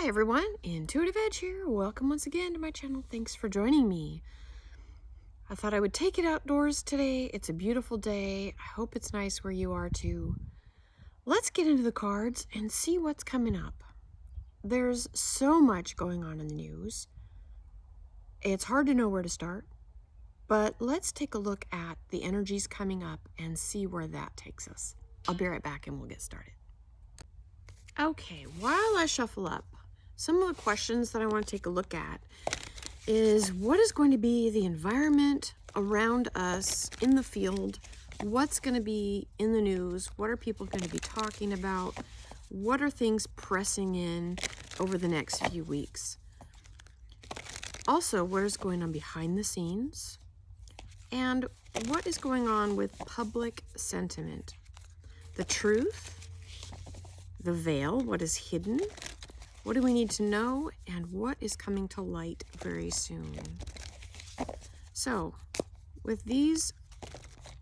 Hi everyone, IntuitiveEdge here. Welcome once again to my channel. Thanks for joining me. I thought I would take it outdoors today. It's a beautiful day. I hope it's nice where you are too. Let's get into the cards and see what's coming up. There's so much going on in the news. It's hard to know where to start, but let's take a look at the energies coming up and see where that takes us. I'll be right back and we'll get started. Okay, while I shuffle up, some of the questions that I want to take a look at is what is going to be the environment around us in the field? What's going to be in the news? What are people going to be talking about? What are things pressing in over the next few weeks? Also, what is going on behind the scenes? And what is going on with public sentiment? The truth? The veil? What is hidden? What do we need to know, and what is coming to light very soon? So, with these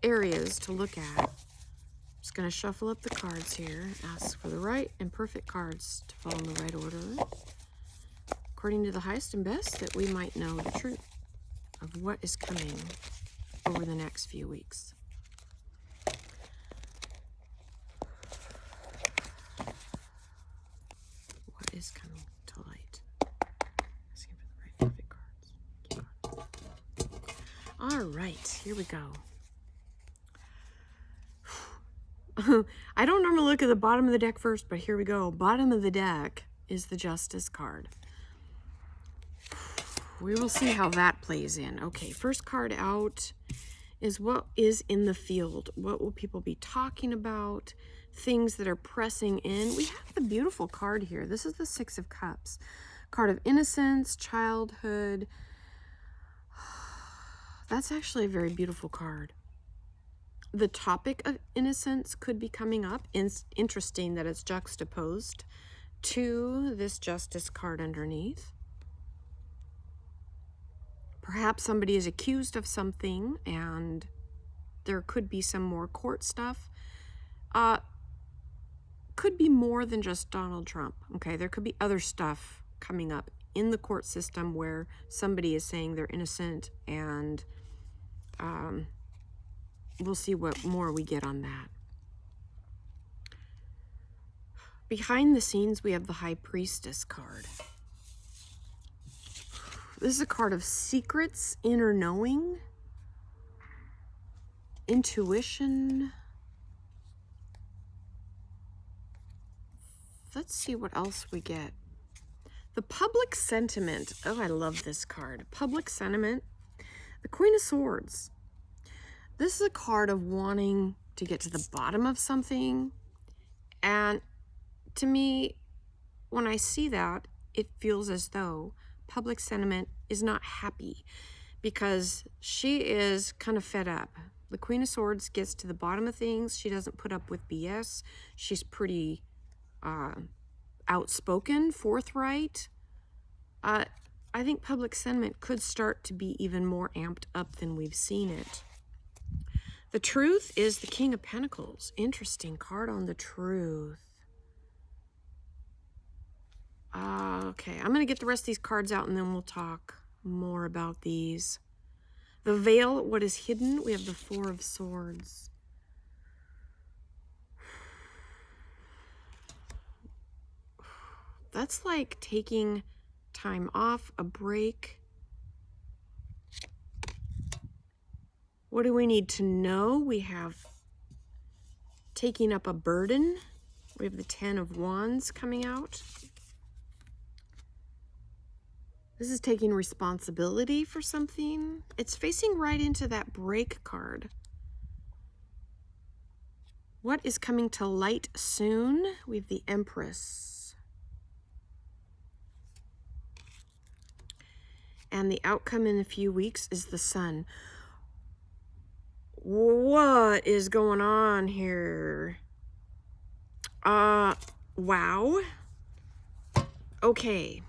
areas to look at, I'm just going to shuffle up the cards here, ask for the right and perfect cards to fall in the right order, according to the highest and best, that we might know the truth of what is coming over the next few weeks. What is coming to light? Asking for the right perfect cards. All right, here we go. I don't normally look at the bottom of the deck first, but here we go. Bottom of the deck is the Justice card. We will see how that plays in. Okay, first card out is what is in the field. What will people be talking about? Things that are pressing in. We have the beautiful card here. This is the Six of Cups. Card of innocence, childhood. That's actually a very beautiful card. The topic of innocence could be coming up. Interesting that it's juxtaposed to this Justice card underneath. Perhaps somebody is accused of something and there could be some more court stuff. Could be more than just Donald Trump, okay? There could be other stuff coming up in the court system where somebody is saying they're innocent, and we'll see what more we get on that. Behind the scenes, we have the High Priestess card. This is a card of secrets, inner knowing, intuition. Let's see what else we get. The public sentiment. Oh, I love this card. Public sentiment. The Queen of Swords. This is a card of wanting to get to the bottom of something. And to me, when I see that, it feels as though public sentiment is not happy because she is kind of fed up. The Queen of Swords gets to the bottom of things. She doesn't put up with BS. She's pretty outspoken, forthright. I think public sentiment could start to be even more amped up than we've seen it. The Truth is the King of Pentacles. Interesting card on the Truth. Okay, I'm going to get the rest of these cards out and then we'll talk more about these. The Veil, what is hidden? We have the Four of Swords. That's like taking time off, a break. What do we need to know? We have taking up a burden. We have the Ten of Wands coming out. This is taking responsibility for something. It's facing right into that break card. What is coming to light soon? We have the Empress. And the outcome in a few weeks is the Sun. What is going on here? Wow. Okay.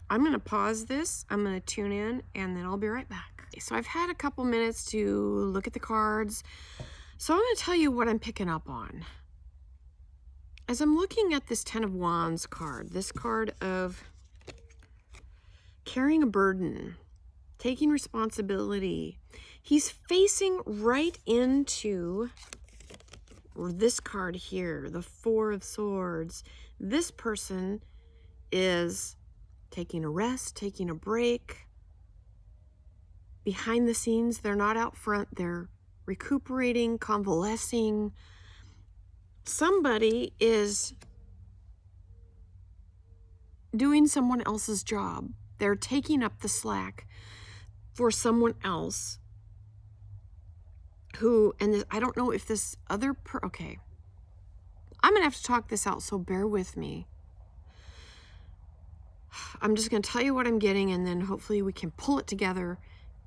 I'm going to pause this. I'm going to tune in and then I'll be right back. So I've had a couple minutes to look at the cards. So I'm going to tell you what I'm picking up on. as I'm looking at this 10 of Wands card, this card of carrying a burden, taking responsibility, he's facing right into this card here, the Four of Swords. This person is taking a rest, taking a break. Behind the scenes, they're not out front, they're recuperating, convalescing. Somebody is doing someone else's job. They're taking up the slack for someone else who, and this, I don't know if this other, okay. I'm going to have to talk this out, so bear with me. I'm just going to tell you what I'm getting, and then hopefully we can pull it together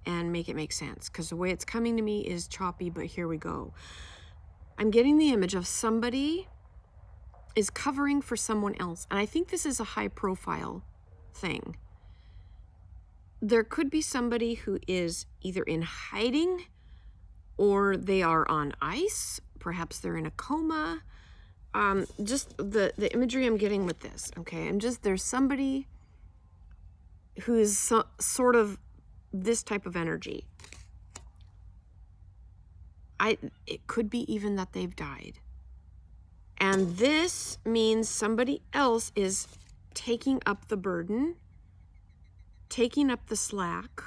and make it make sense, because the way it's coming to me is choppy, but here we go. I'm getting the image of somebody is covering for someone else, and I think this is a high profile thing. There could be somebody who is either in hiding or they are on ice. Perhaps they're in a coma. Just the imagery I'm getting with this, okay? There's somebody who is sort of this type of energy. It could be even that they've died. And this means somebody else is taking up the burden, taking up the slack,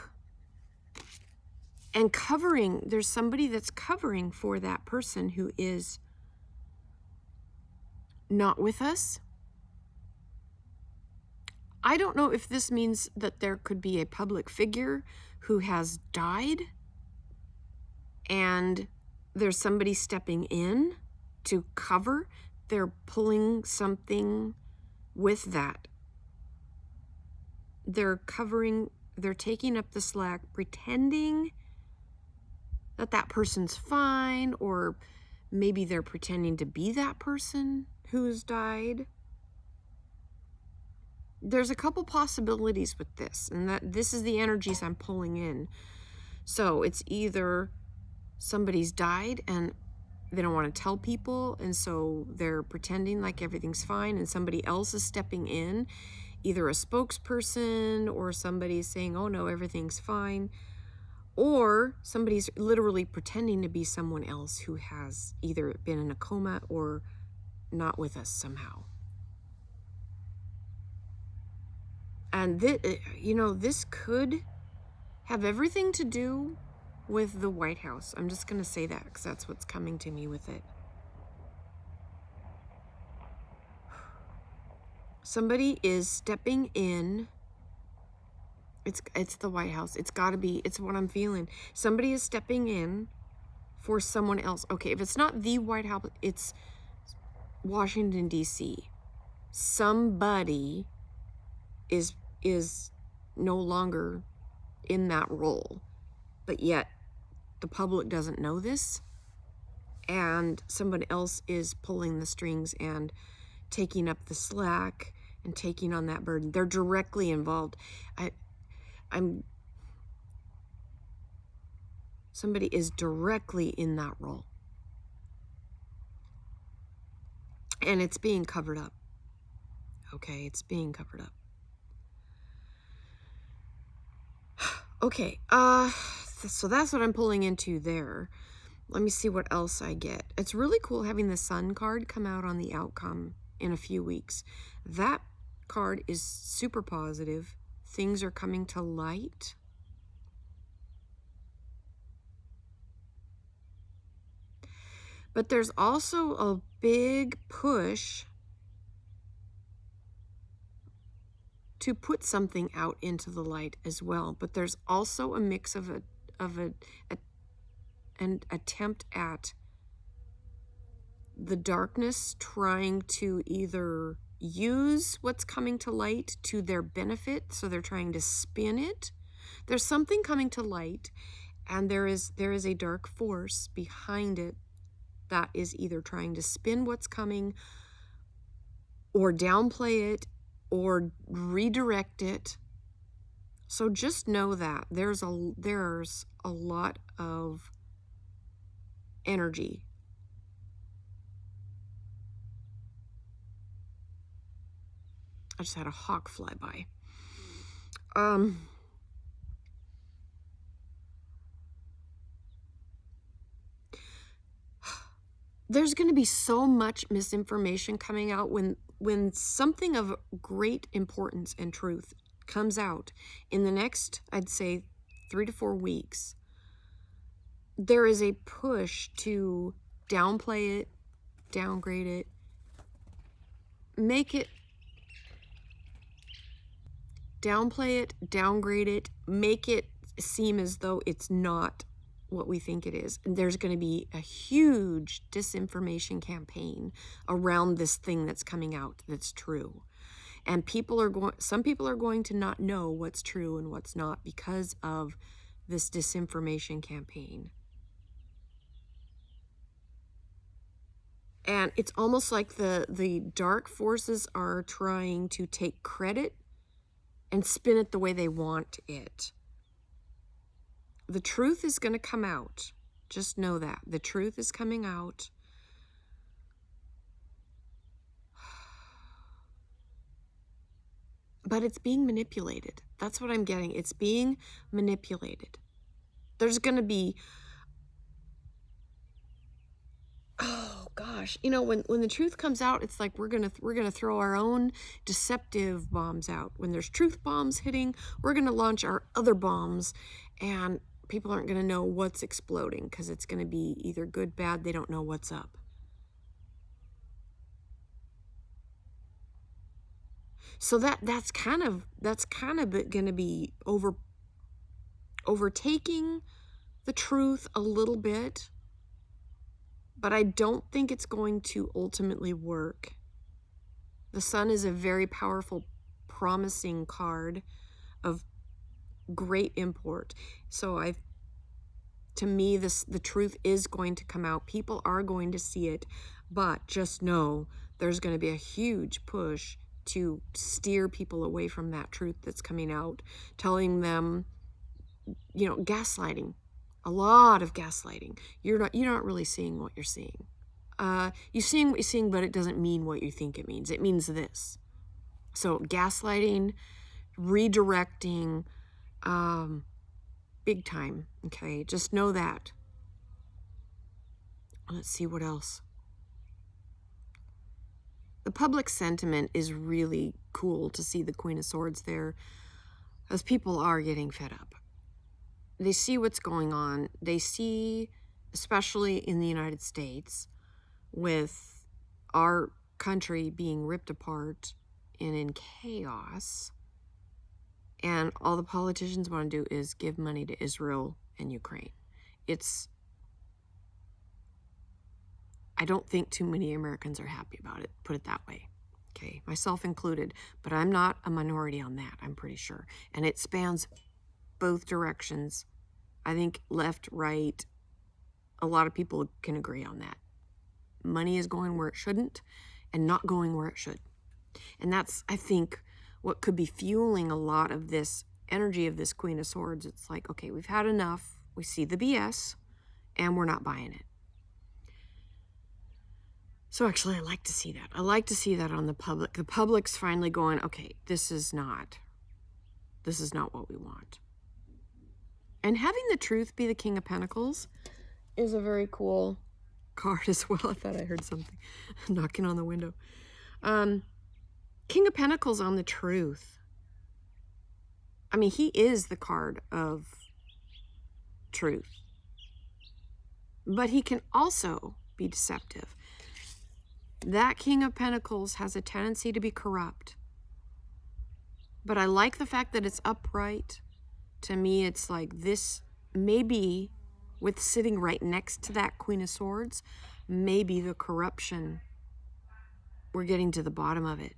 and covering. There's somebody that's covering for that person who is not with us. I don't know if this means that there could be a public figure who has died and there's somebody stepping in to cover. They're pulling something with that. They're covering, they're taking up the slack, pretending that that person's fine, or maybe they're pretending to be that person who's died. There's a couple possibilities with this, and that this is the energies I'm pulling in. So it's either somebody's died and they don't want to tell people, and so they're pretending like everything's fine, and somebody else is stepping in, either a spokesperson or somebody's saying, oh no, everything's fine, or somebody's literally pretending to be someone else who has either been in a coma or not with us somehow. And this could have everything to do with the White House. I'm just going to say that because that's what's coming to me with it. Somebody is stepping in. It's the White House. It's got to be. It's what I'm feeling. Somebody is stepping in for someone else. Okay, if it's not the White House, it's Washington, D.C. Somebody is no longer in that role, but yet the public doesn't know this, and somebody else is pulling the strings and taking up the slack and taking on that burden. They're directly involved. Somebody is directly in that role, and it's being covered up. Okay, it's being covered up. Okay, so that's what I'm pulling into there. Let me see what else I get. It's really cool having the Sun card come out on the outcome in a few weeks. That card is super positive. Things are coming to light. But there's also a big push to put something out into the light as well. But there's also a mix of an attempt at the darkness trying to either use what's coming to light to their benefit, so they're trying to spin it. There's something coming to light, and there is a dark force behind it that is either trying to spin what's coming or downplay it or redirect it. So just know that there's a lot of energy I just had a hawk fly by. There's going to be so much misinformation coming out when something of great importance and truth comes out in the next, I'd say, 3 to 4 weeks. There is a push to downplay it, downgrade it, downgrade it, make it seem as though it's not what we think it is. And there's going to be a huge disinformation campaign around this thing that's coming out that's true. And some people are going to not know what's true and what's not because of this disinformation campaign. And it's almost like the dark forces are trying to take credit and spin it the way they want it. The truth is going to come out. Just know that. The truth is coming out. But it's being manipulated. That's what I'm getting. It's being manipulated. There's going to be, oh gosh, you know, when the truth comes out, it's like we're gonna throw our own deceptive bombs out. When there's truth bombs hitting, we're gonna launch our other bombs, and people aren't gonna know what's exploding because it's gonna be either good, bad. They don't know what's up. So that's kind of going to be overtaking the truth a little bit, but I don't think it's going to ultimately work. The Sun is a very powerful, promising card of great import. So to me, the truth is going to come out. People are going to see it, but just know there's going to be a huge push to steer people away from that truth that's coming out, telling them, you know, gaslighting, a lot of gaslighting. You're not really seeing what you're seeing. You're seeing what you're seeing, but it doesn't mean what you think it means. It means this. So gaslighting, redirecting, big time. Okay, just know that. Let's see what else. The public sentiment is really cool to see the Queen of Swords there, as people are getting fed up. They see what's going on. They see, especially in the United States, with our country being ripped apart and in chaos, and all the politicians want to do is give money to Israel and Ukraine. I don't think too many Americans are happy about it, put it that way. Okay, myself included, but I'm not a minority on that, I'm pretty sure. And it spans both directions. I think left, right, a lot of people can agree on that. Money is going where it shouldn't and not going where it should. And that's, I think, what could be fueling a lot of this energy of this Queen of Swords. It's like, okay, we've had enough. We see the BS and we're not buying it. So actually, I like to see that. I like to see that on the public. The public's finally going, okay, this is not what we want. And having the truth be the King of Pentacles is a very cool card as well. I thought I heard something knocking on the window. King of Pentacles on the truth. I mean, he is the card of truth. But he can also be deceptive. That King of Pentacles has a tendency to be corrupt. But I like the fact that it's upright. To me, it's like this, maybe with sitting right next to that Queen of Swords, maybe the corruption, we're getting to the bottom of it.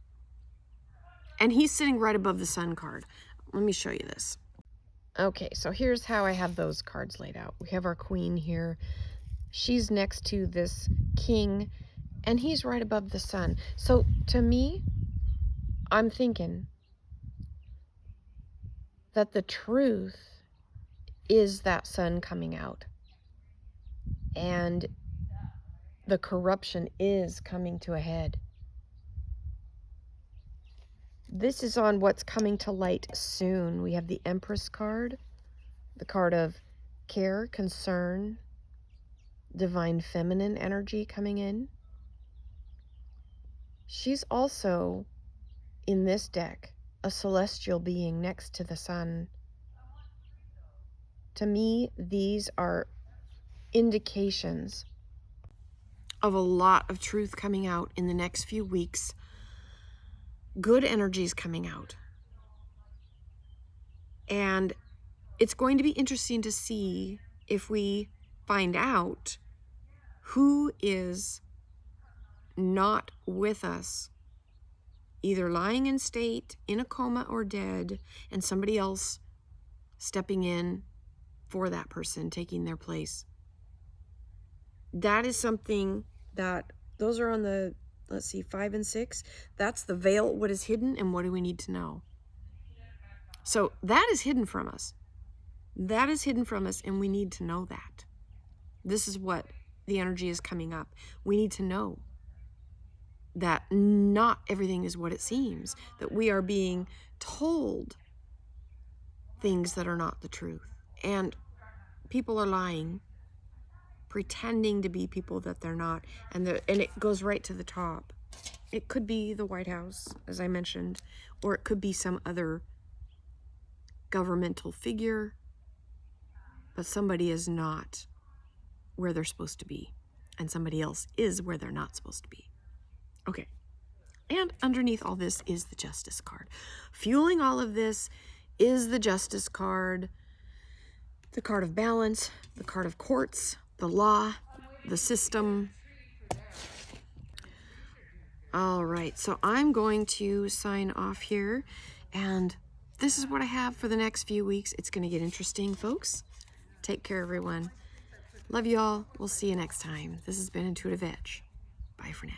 And he's sitting right above the Sun card. Let me show you this. Okay, so here's how I have those cards laid out. We have our Queen here. She's next to this King, and he's right above the Sun. So to me, I'm thinking that the truth is that Sun coming out. And the corruption is coming to a head. This is on what's coming to light soon. We have the Empress card, the card of care, concern, divine feminine energy coming in. She's also, in this deck, a celestial being next to the sun. To me, these are indications of a lot of truth coming out in the next few weeks. Good energies coming out. And it's going to be interesting to see if we find out who is not with us, either lying in state, in a coma, or dead, and somebody else stepping in for that person, taking their place. That is something that, those are on the, let's see, 5 and 6. That's the veil, what is hidden, and what do we need to know? So that is hidden from us. That is hidden from us, and we need to know that. This is what the energy is coming up. We need to know that not everything is what it seems, that we are being told things that are not the truth. And people are lying, pretending to be people that they're not. And it goes right to the top. It could be the White House, as I mentioned, or it could be some other governmental figure, but somebody is not where they're supposed to be, and somebody else is where they're not supposed to be. Okay. And underneath all this is the Justice card. Fueling all of this is the Justice card, the card of balance, the card of courts, the law, the system. All right, so I'm going to sign off here, and this is what I have for the next few weeks. It's going to get interesting, folks. Take care, everyone. Love you all. We'll see you next time. This has been Intuitive Edge. Bye for now.